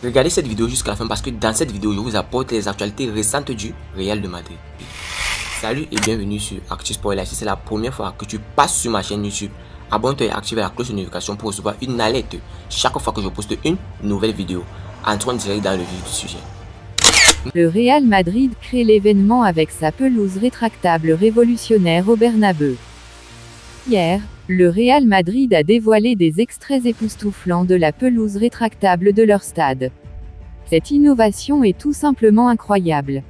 Regardez cette vidéo jusqu'à la fin parce que dans cette vidéo, je vous apporte les actualités récentes du Real de Madrid. Salut et bienvenue sur ActuSport. Si c'est la première fois que tu passes sur ma chaîne YouTube, abonne-toi et active la cloche de notification pour recevoir une alerte chaque fois que je poste une nouvelle vidéo. Entrons direct dans le vif du sujet. Le Real Madrid crée l'événement avec sa pelouse rétractable révolutionnaire au Bernabeu. Hier, le Real Madrid a dévoilé des extraits époustouflants de la pelouse rétractable de leur stade. Cette innovation est tout simplement incroyable.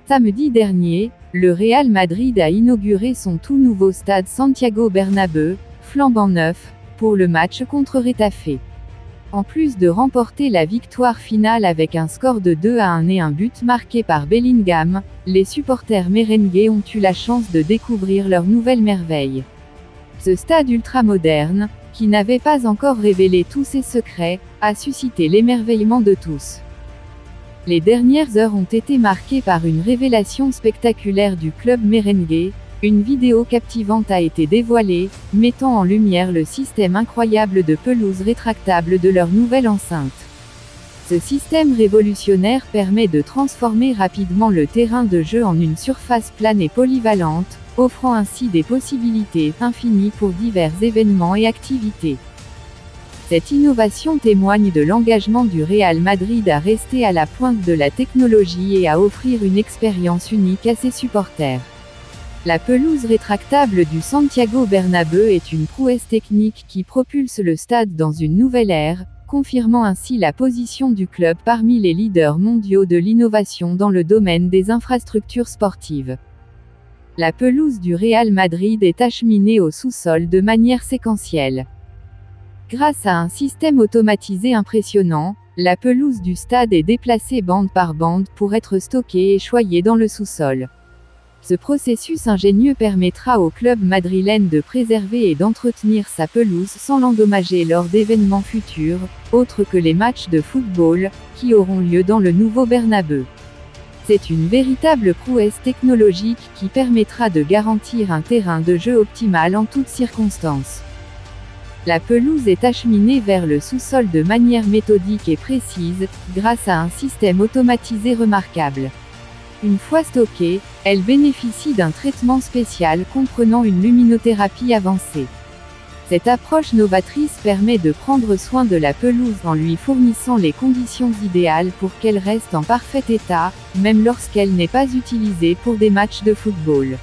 Samedi dernier, le Real Madrid a inauguré son tout nouveau stade Santiago Bernabéu, flambant neuf, pour le match contre Retafe. En plus de remporter la victoire finale avec un score de 2-1 et un but marqué par Bellingham, les supporters merengues ont eu la chance de découvrir leur nouvelle merveille. Ce stade ultramoderne, qui n'avait pas encore révélé tous ses secrets, a suscité l'émerveillement de tous. Les dernières heures ont été marquées par une révélation spectaculaire du club merengue. Une vidéo captivante a été dévoilée, mettant en lumière le système incroyable de pelouse rétractable de leur nouvelle enceinte. Ce système révolutionnaire permet de transformer rapidement le terrain de jeu en une surface plane et polyvalente, offrant ainsi des possibilités infinies pour divers événements et activités. Cette innovation témoigne de l'engagement du Real Madrid à rester à la pointe de la technologie et à offrir une expérience unique à ses supporters. La pelouse rétractable du Santiago Bernabéu est une prouesse technique qui propulse le stade dans une nouvelle ère, confirmant ainsi la position du club parmi les leaders mondiaux de l'innovation dans le domaine des infrastructures sportives. La pelouse du Real Madrid est acheminée au sous-sol de manière séquentielle. Grâce à un système automatisé impressionnant, la pelouse du stade est déplacée bande par bande pour être stockée et choyée dans le sous-sol. Ce processus ingénieux permettra au club madrilène de préserver et d'entretenir sa pelouse sans l'endommager lors d'événements futurs, autres que les matchs de football, qui auront lieu dans le nouveau Bernabéu. C'est une véritable prouesse technologique qui permettra de garantir un terrain de jeu optimal en toutes circonstances. La pelouse est acheminée vers le sous-sol de manière méthodique et précise, grâce à un système automatisé remarquable. Une fois stockée, elle bénéficie d'un traitement spécial comprenant une luminothérapie avancée. Cette approche novatrice permet de prendre soin de la pelouse en lui fournissant les conditions idéales pour qu'elle reste en parfait état, même lorsqu'elle n'est pas utilisée pour des matchs de football.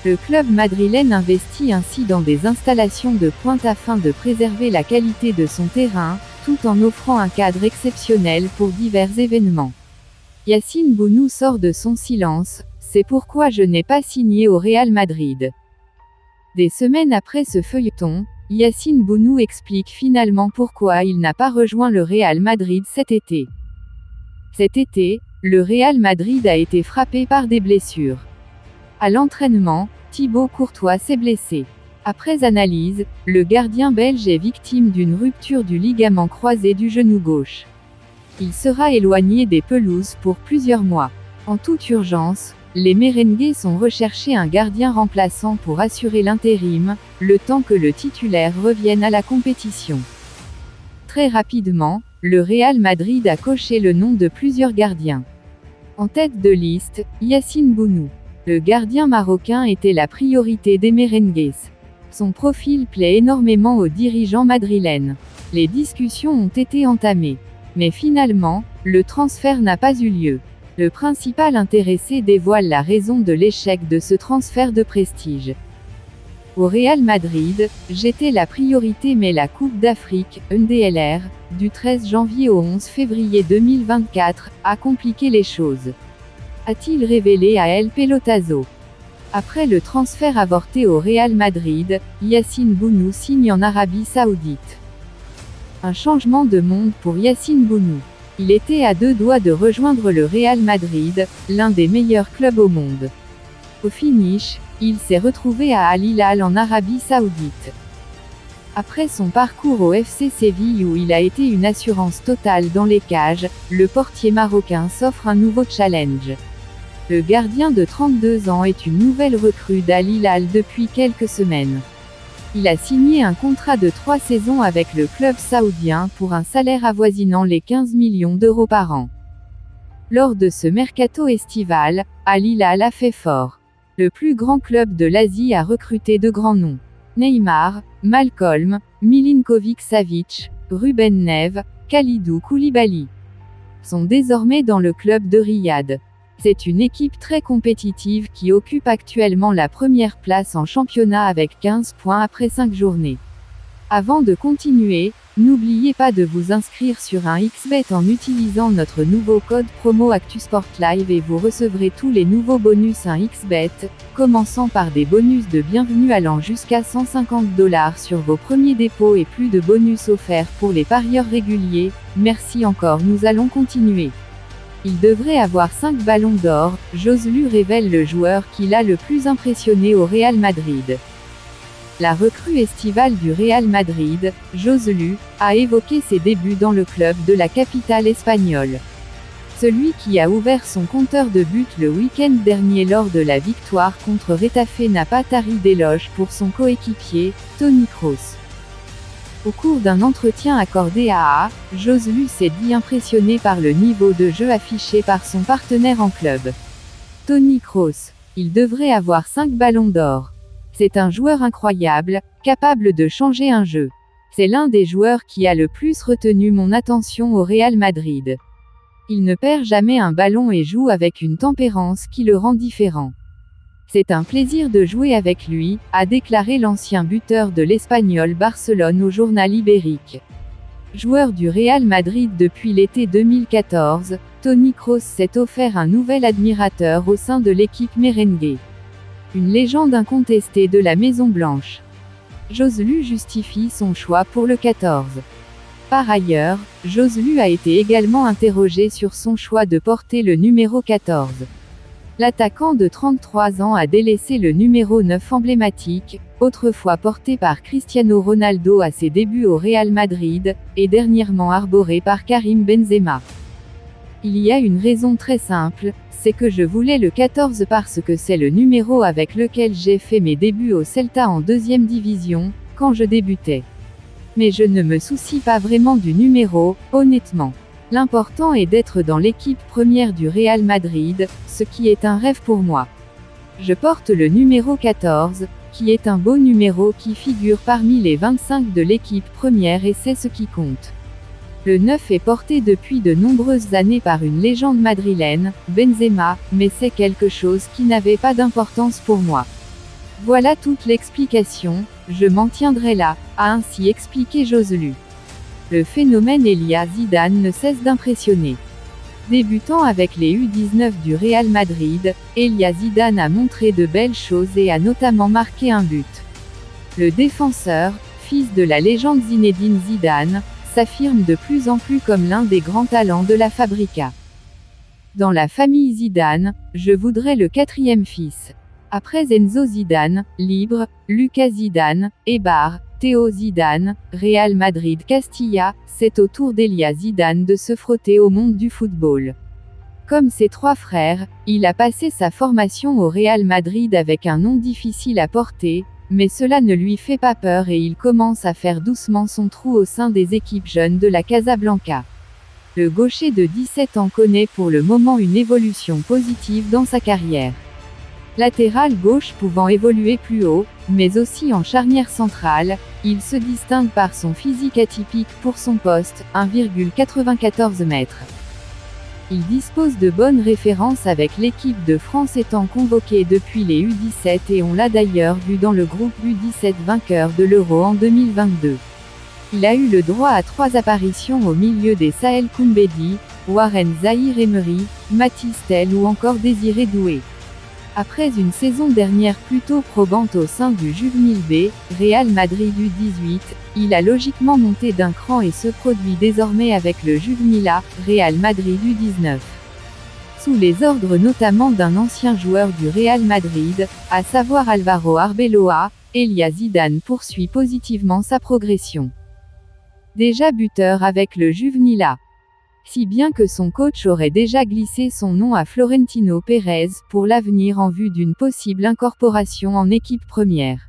Le club madrilène investit ainsi dans des installations de pointe afin de préserver la qualité de son terrain, tout en offrant un cadre exceptionnel pour divers événements. Yacine Bounou sort de son silence, c'est pourquoi je n'ai pas signé au Real Madrid. Des semaines après ce feuilleton, Yacine Bounou explique finalement pourquoi il n'a pas rejoint le Real Madrid cet été. Cet été, le Real Madrid a été frappé par des blessures. À l'entraînement, Thibaut Courtois s'est blessé. Après analyse, le gardien belge est victime d'une rupture du ligament croisé du genou gauche. Il sera éloigné des pelouses pour plusieurs mois. En toute urgence, les merengues sont recherchés un gardien remplaçant pour assurer l'intérim, le temps que le titulaire revienne à la compétition. Très rapidement, le Real Madrid a coché le nom de plusieurs gardiens. En tête de liste, Yacine Bounou. Le gardien marocain était la priorité des merengues. Son profil plaît énormément aux dirigeants madrilènes. Les discussions ont été entamées. Mais finalement, le transfert n'a pas eu lieu. Le principal intéressé dévoile la raison de l'échec de ce transfert de prestige. Au Real Madrid, j'étais la priorité mais la Coupe d'Afrique, NDLR, du 13 janvier au 11 février 2024, a compliqué les choses. A-t-il révélé à El Pelotazo. Après le transfert avorté au Real Madrid, Yacine Bounou signe en Arabie Saoudite. Un changement de monde pour Yacine Bounou. Il était à deux doigts de rejoindre le Real Madrid, l'un des meilleurs clubs au monde. Au finish, il s'est retrouvé à Al Hilal en Arabie Saoudite. Après son parcours au FC Séville où il a été une assurance totale dans les cages, le portier marocain s'offre un nouveau challenge. Le gardien de 32 ans est une nouvelle recrue d'Al Hilal depuis quelques semaines. Il a signé un contrat de 3 saisons avec le club saoudien pour un salaire avoisinant les 15 millions d'euros par an. Lors de ce mercato estival, Al Hilal a fait fort. Le plus grand club de l'Asie a recruté de grands noms. Neymar, Malcolm, Milinkovic-Savic, Ruben Neves, Kalidou Koulibaly sont désormais dans le club de Riyad. C'est une équipe très compétitive qui occupe actuellement la première place en championnat avec 15 points après 5 journées. Avant de continuer, n'oubliez pas de vous inscrire sur un XBet en utilisant notre nouveau code promo ActuSportLive et vous recevrez tous les nouveaux bonus 1xBet, commençant par des bonus de bienvenue allant jusqu'à $150 sur vos premiers dépôts et plus de bonus offerts pour les parieurs réguliers. Merci encore, nous allons continuer. Il devrait avoir 5 ballons d'or, Joselu révèle le joueur qui l'a le plus impressionné au Real Madrid. La recrue estivale du Real Madrid, Joselu, a évoqué ses débuts dans le club de la capitale espagnole. Celui qui a ouvert son compteur de buts le week-end dernier lors de la victoire contre Retafe n'a pas tari d'éloges pour son coéquipier, Toni Kroos. Au cours d'un entretien accordé à A, Joselu s'est dit impressionné par le niveau de jeu affiché par son partenaire en club. Toni Kroos. Il devrait avoir 5 ballons d'or. C'est un joueur incroyable, capable de changer un jeu. C'est l'un des joueurs qui a le plus retenu mon attention au Real Madrid. Il ne perd jamais un ballon et joue avec une tempérance qui le rend différent. C'est un plaisir de jouer avec lui, a déclaré l'ancien buteur de l'Espagnol Barcelone au journal ibérique. Joueur du Real Madrid depuis l'été 2014, Toni Kroos s'est offert un nouvel admirateur au sein de l'équipe merengue. Une légende incontestée de la Maison Blanche. Joselu justifie son choix pour le 14. Par ailleurs, Joselu a été également interrogé sur son choix de porter le numéro 14. L'attaquant de 33 ans a délaissé le numéro 9 emblématique, autrefois porté par Cristiano Ronaldo à ses débuts au Real Madrid, et dernièrement arboré par Karim Benzema. Il y a une raison très simple, c'est que je voulais le 14 parce que c'est le numéro avec lequel j'ai fait mes débuts au Celta en 2e division, quand je débutais. Mais je ne me soucie pas vraiment du numéro, honnêtement. L'important est d'être dans l'équipe première du Real Madrid, ce qui est un rêve pour moi. Je porte le numéro 14, qui est un beau numéro qui figure parmi les 25 de l'équipe première et c'est ce qui compte. Le 9 est porté depuis de nombreuses années par une légende madrilène, Benzema, mais c'est quelque chose qui n'avait pas d'importance pour moi. Voilà toute l'explication, je m'en tiendrai là, a ainsi expliqué Joselu. Le phénomène Elia Zidane ne cesse d'impressionner. Débutant avec les U19 du Real Madrid, Elia Zidane a montré de belles choses et a notamment marqué un but. Le défenseur, fils de la légende Zinedine Zidane, s'affirme de plus en plus comme l'un des grands talents de la Fabrica. Dans la famille Zidane, je voudrais le 4e fils. Après Enzo Zidane, libre, Lucas Zidane, Eibar, Théo Zidane, Real Madrid Castilla, c'est au tour d'Elia Zidane de se frotter au monde du football. Comme ses 3 frères, il a passé sa formation au Real Madrid avec un nom difficile à porter, mais cela ne lui fait pas peur et il commence à faire doucement son trou au sein des équipes jeunes de la Casablanca. Le gaucher de 17 ans connaît pour le moment une évolution positive dans sa carrière. Latéral gauche pouvant évoluer plus haut, mais aussi en charnière centrale, il se distingue par son physique atypique pour son poste, 1,94 m. Il dispose de bonnes références avec l'équipe de France étant convoqué depuis les U17 et on l'a d'ailleurs vu dans le groupe U17 vainqueur de l'Euro en 2022. Il a eu le droit à 3 apparitions au milieu des Sahel Koumbedi, Warren Zahir-Emery, Mathys Tel ou encore Désiré Doué. Après une saison dernière plutôt probante au sein du Juvenil B, Real Madrid U18, il a logiquement monté d'un cran et se produit désormais avec le Juvenil A, Real Madrid U19. Sous les ordres notamment d'un ancien joueur du Real Madrid, à savoir Alvaro Arbeloa, Elia Zidane poursuit positivement sa progression. Déjà buteur avec le Juvenil A. Si bien que son coach aurait déjà glissé son nom à Florentino Pérez pour l'avenir en vue d'une possible incorporation en équipe première.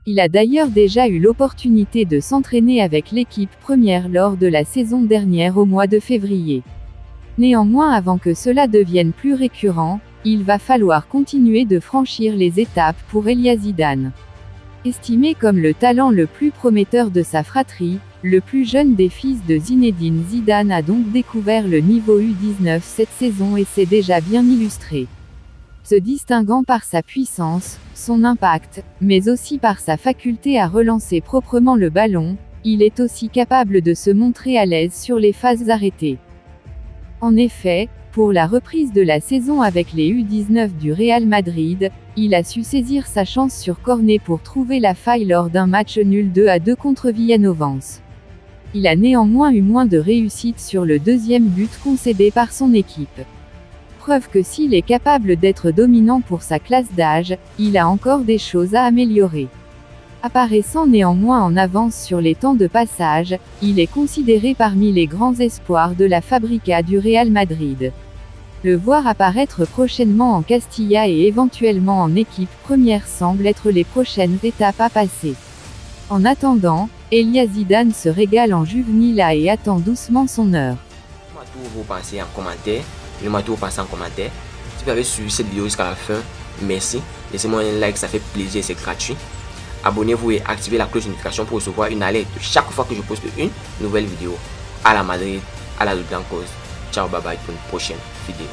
Il a d'ailleurs déjà eu l'opportunité de s'entraîner avec l'équipe première lors de la saison dernière au mois de février. Néanmoins, avant que cela devienne plus récurrent, il va falloir continuer de franchir les étapes pour Elia Zidane. Estimé comme le talent le plus prometteur de sa fratrie, le plus jeune des fils de Zinedine Zidane a donc découvert le niveau U19 cette saison et s'est déjà bien illustré. Se distinguant par sa puissance, son impact, mais aussi par sa faculté à relancer proprement le ballon, il est aussi capable de se montrer à l'aise sur les phases arrêtées. En effet, pour la reprise de la saison avec les U19 du Real Madrid, il a su saisir sa chance sur corner pour trouver la faille lors d'un match nul 2-2 contre Villanova. Il a néanmoins eu moins de réussite sur le deuxième but concédé par son équipe. Preuve que s'il est capable d'être dominant pour sa classe d'âge, il a encore des choses à améliorer. Apparaissant néanmoins en avance sur les temps de passage, il est considéré parmi les grands espoirs de la Fabrica du Real Madrid. Le voir apparaître prochainement en Castilla et éventuellement en équipe première semble être les prochaines étapes à passer. En attendant, Elia Zidane se régale en juvénile A et attend doucement son heure. Vous pensez en commentaire. Dis-moi tout, vous pensez en commentaire. Si vous avez suivi cette vidéo jusqu'à la fin, merci. Laissez-moi un like, ça fait plaisir, c'est gratuit. Abonnez-vous et activez la cloche de notification pour recevoir une alerte chaque fois que je poste une nouvelle vidéo. À la Madrid, à la Blancos. Ciao, bye bye pour une prochaine vidéo.